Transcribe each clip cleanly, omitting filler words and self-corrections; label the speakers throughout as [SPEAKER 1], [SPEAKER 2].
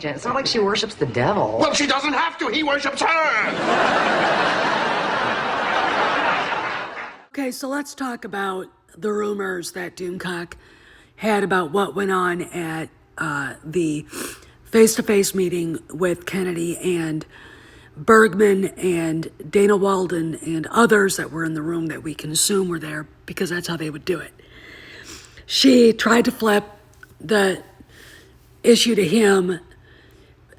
[SPEAKER 1] agent. It's not like she worships the devil.
[SPEAKER 2] Well, she doesn't have to. He worships her.
[SPEAKER 3] Okay, so let's talk about the rumors that Doomcock had about what went on at the face-to-face meeting with Kennedy and Bergman and Dana Walden and others that were in the room that we can assume were there because that's how they would do it. She tried to flip the issue to him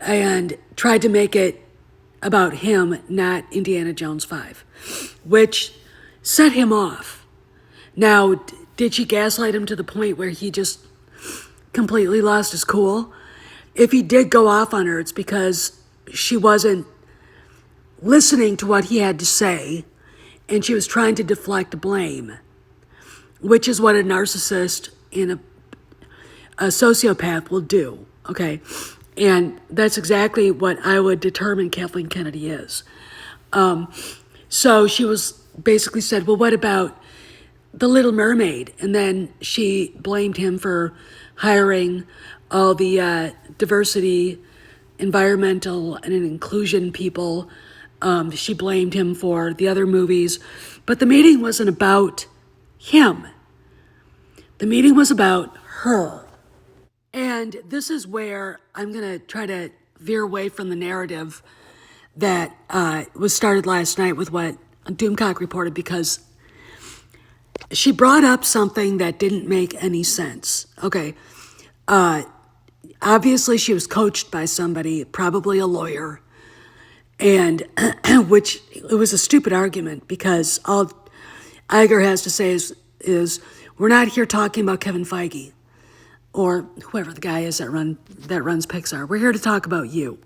[SPEAKER 3] and tried to make it about him, not Indiana Jones 5, which set him off. Now, did she gaslight him to the point where he just completely lost his cool? If he did go off on her, it's because she wasn't listening to what he had to say, and she was trying to deflect blame, which is what a narcissist and a sociopath will do, okay? And that's exactly what I would determine Kathleen Kennedy is. So she was basically said, well, what about The Little Mermaid? And then she blamed him for hiring all the diversity, environmental, and inclusion people. She blamed him for the other movies. But the meeting wasn't about him. The meeting was about her. And this is where I'm going to try to veer away from the narrative that was started last night with what Doomcock reported, because she brought up something that didn't make any sense. Okay. Obviously, she was coached by somebody, probably a lawyer, and which it was a stupid argument because all Iger has to say is we're not here talking about Kevin Feige or whoever the guy is that runs Pixar. We're here to talk about you.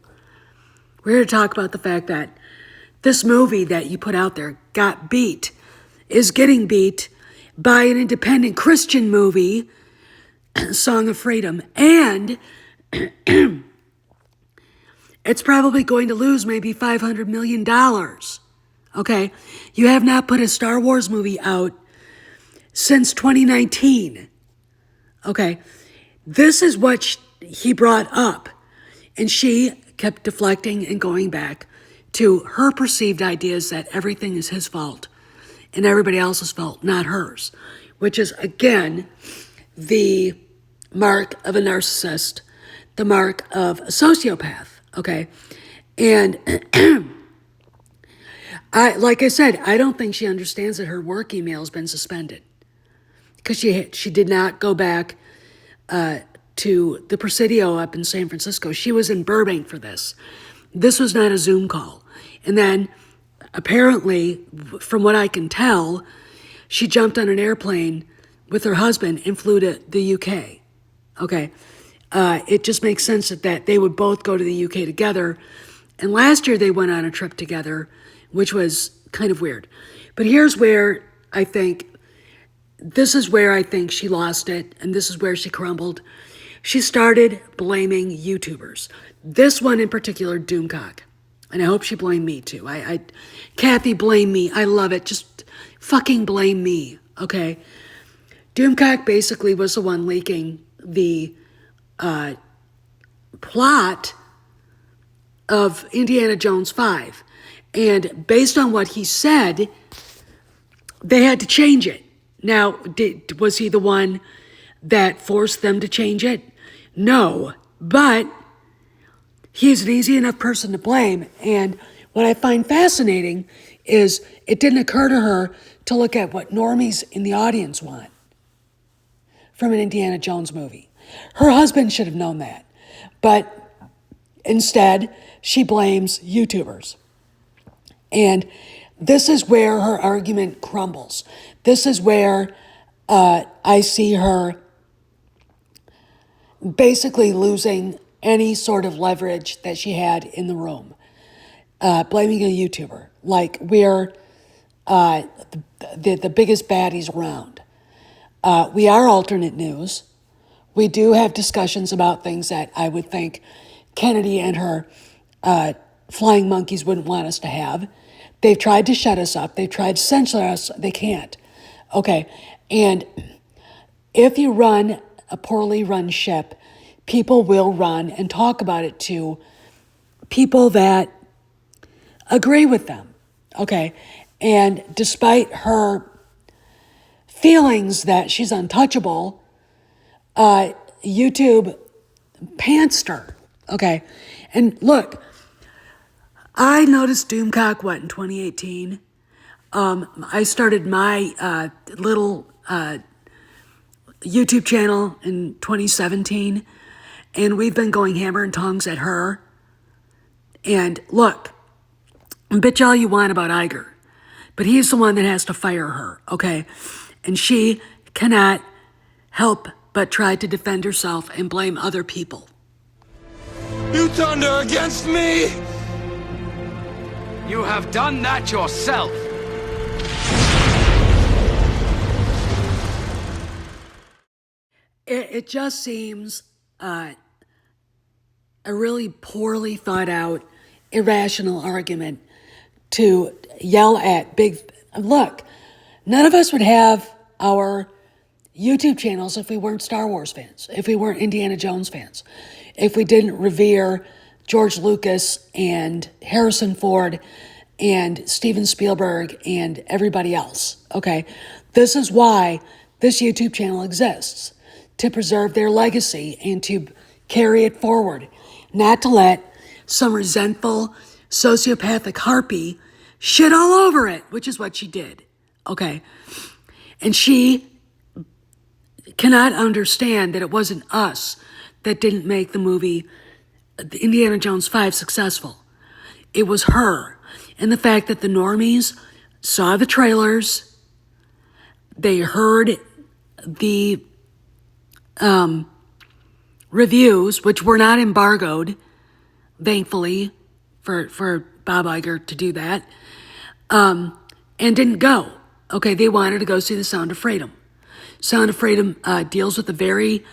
[SPEAKER 3] We're here to talk about the fact that this movie that you put out there is getting beat by an independent Christian movie, Song of Freedom, and it's probably going to lose maybe $500 million. Okay? You have not put a Star Wars movie out since 2019. Okay? This is what he brought up. And she kept deflecting and going back to her perceived ideas that everything is his fault and everybody else's fault, not hers, which is, again, the mark of a narcissist, the mark of a sociopath, okay? And like I said, I don't think she understands that her work email has been suspended because she did not go back to the Presidio up in San Francisco. She was in Burbank for this. This was not a Zoom call. And then, apparently, from what I can tell, she jumped on an airplane with her husband and flew to the UK. Okay. It just makes sense that they would both go to the UK together. And last year they went on a trip together, which was kind of weird. But here's where this is where I think she lost it, and this is where she crumbled. She started blaming YouTubers. This one in particular, Doomcock. And I hope she blamed me too. Kathy, blame me. I love it. Just fucking blame me, okay? Doomcock basically was the one leaking the plot of Indiana Jones 5. And based on what he said, they had to change it. Now, was he the one that forced them to change it? No, but he's an easy enough person to blame. And what I find fascinating is it didn't occur to her to look at what normies in the audience want from an Indiana Jones movie. Her husband should have known that. But instead, she blames YouTubers. And this is where her argument crumbles. This is where I see her basically losing any sort of leverage that she had in the room. Blaming a YouTuber. Like we're the biggest baddies around. We are alternate news. We do have discussions about things that I would think Kennedy and her flying monkeys wouldn't want us to have. They've tried to shut us up. They've tried to censor us. They can't. Okay. And if you run a poorly run ship, people will run and talk about it to people that agree with them, okay? And despite her feelings that she's untouchable, YouTube pantsed her, okay? And look, I noticed Doomcock, in 2018? I started my little YouTube channel in 2017, and we've been going hammer and tongs at her. And look, bitch all you want about Iger, but he's the one that has to fire her, okay? And she cannot help but try to defend herself and blame other people.
[SPEAKER 4] You turned her against me!
[SPEAKER 5] You have done that yourself!
[SPEAKER 3] It just seems a really poorly thought out, irrational argument to yell at big... Look, none of us would have our YouTube channels if we weren't Star Wars fans, if we weren't Indiana Jones fans, if we didn't revere George Lucas and Harrison Ford and Steven Spielberg and everybody else, okay? This is why this YouTube channel exists, to preserve their legacy and to carry it forward, not to let some resentful, sociopathic harpy shit all over it, which is what she did, okay? And she cannot understand that it wasn't us that didn't make the movie Indiana Jones 5 successful. It was her. And the fact that the normies saw the trailers, they heard the reviews, which were not embargoed, thankfully, for Bob Iger to do that, and didn't go. Okay, they wanted to go see The Sound of Freedom. Sound of Freedom deals with a very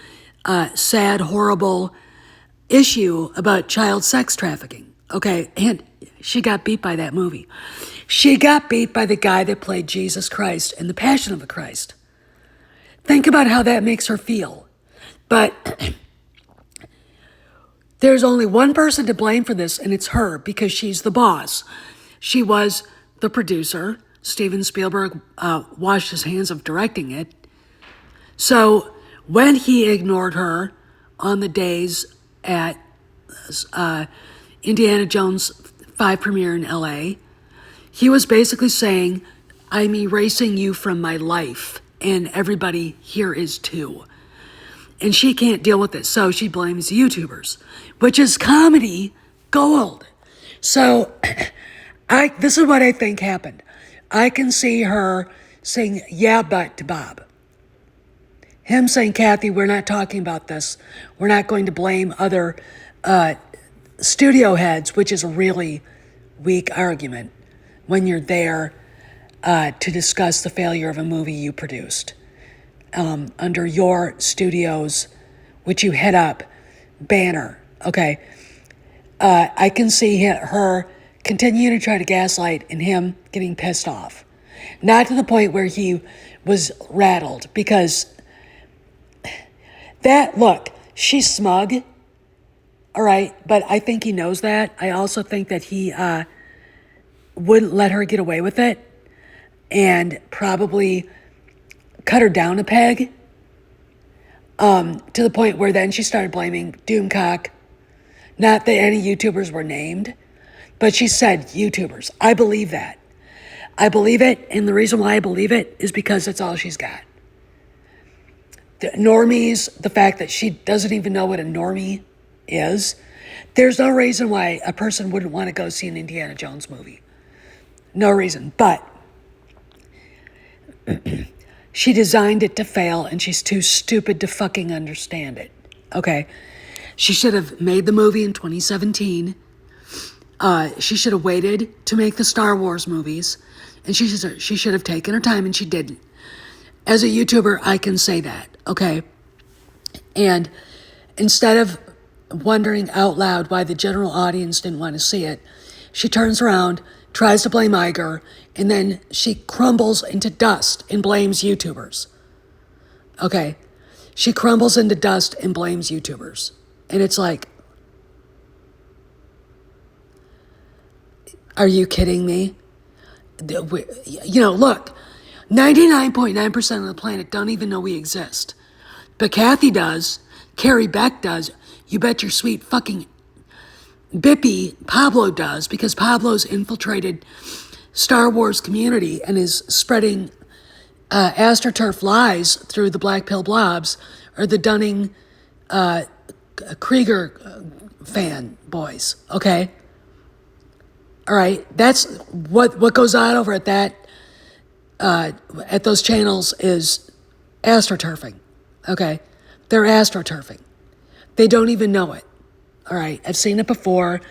[SPEAKER 3] sad, horrible issue about child sex trafficking. Okay, and she got beat by that movie. She got beat by the guy that played Jesus Christ in The Passion of the Christ. Think about how that makes her feel. But there's only one person to blame for this, and it's her, because she's the boss. She was the producer. Steven Spielberg washed his hands of directing it. So when he ignored her on the days at Indiana Jones 5 premiere in LA, he was basically saying, I'm erasing you from my life, and everybody here is too. And she can't deal with it, so she blames YouTubers, which is comedy gold. So this is what I think happened. I can see her saying, yeah, but to Bob. Him saying, Kathy, we're not talking about this. We're not going to blame other studio heads, which is a really weak argument when you're there to discuss the failure of a movie you produced. Under your studio's, which you head up, banner, okay? I can see her continuing to try to gaslight and him getting pissed off. Not to the point where he was rattled, because look, she's smug, all right? But I think he knows that. I also think that he wouldn't let her get away with it and probably cut her down a peg to the point where then she started blaming Doomcock. Not that any YouTubers were named, but she said YouTubers. I believe that. I believe it, and the reason why I believe it is because that's all she's got. The normies, the fact that she doesn't even know what a normie is, there's no reason why a person wouldn't want to go see an Indiana Jones movie. No reason, but she designed it to fail, and she's too stupid to fucking understand it, okay? She should have made the movie in 2017. She should have waited to make the Star Wars movies, and she should have taken her time, and she didn't. As a YouTuber, I can say that, okay? And instead of wondering out loud why the general audience didn't want to see it, she turns around, tries to blame Iger, and then she crumbles into dust and blames YouTubers. Okay? She crumbles into dust and blames YouTubers. And it's like, are you kidding me? You know, look, 99.9% of the planet don't even know we exist. But Kathy does. Carrie Beck does. You bet your sweet fucking Bippy Pablo does, because Pablo's infiltrated Star Wars community and is spreading AstroTurf lies through the Black Pill Blobs or the Dunning Krieger fan boys, okay? All right, that's what goes on over at that at those channels is astroturfing, okay? They're astroturfing. They don't even know it. All right, I've seen it before.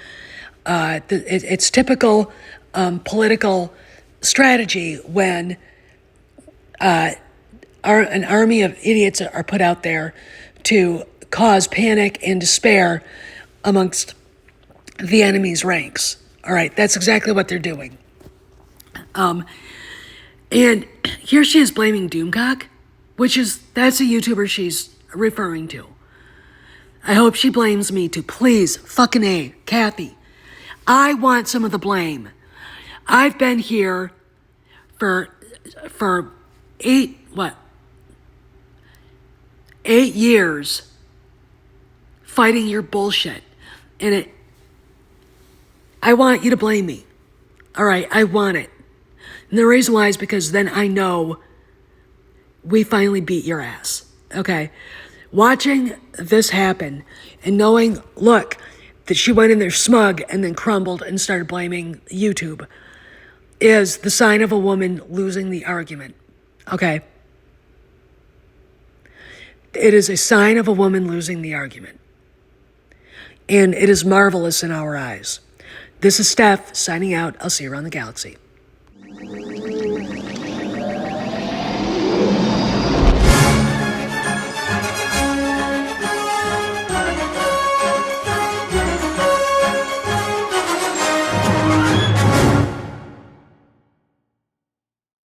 [SPEAKER 3] It's typical political strategy when an army of idiots are put out there to cause panic and despair amongst the enemy's ranks. All right, that's exactly what they're doing. And here she is blaming Doomcock, that's a YouTuber she's referring to. I hope she blames me too. Please, fucking A, Kathy. I want some of the blame. I've been here for 8 years fighting your bullshit. And I want you to blame me. All right, I want it. And the reason why is because then I know we finally beat your ass. Okay? Watching this happen and knowing, look, that she went in there smug and then crumbled and started blaming YouTube is the sign of a woman losing the argument. Okay? It is a sign of a woman losing the argument. And it is marvelous in our eyes. This is Steph signing out. I'll see you around the galaxy.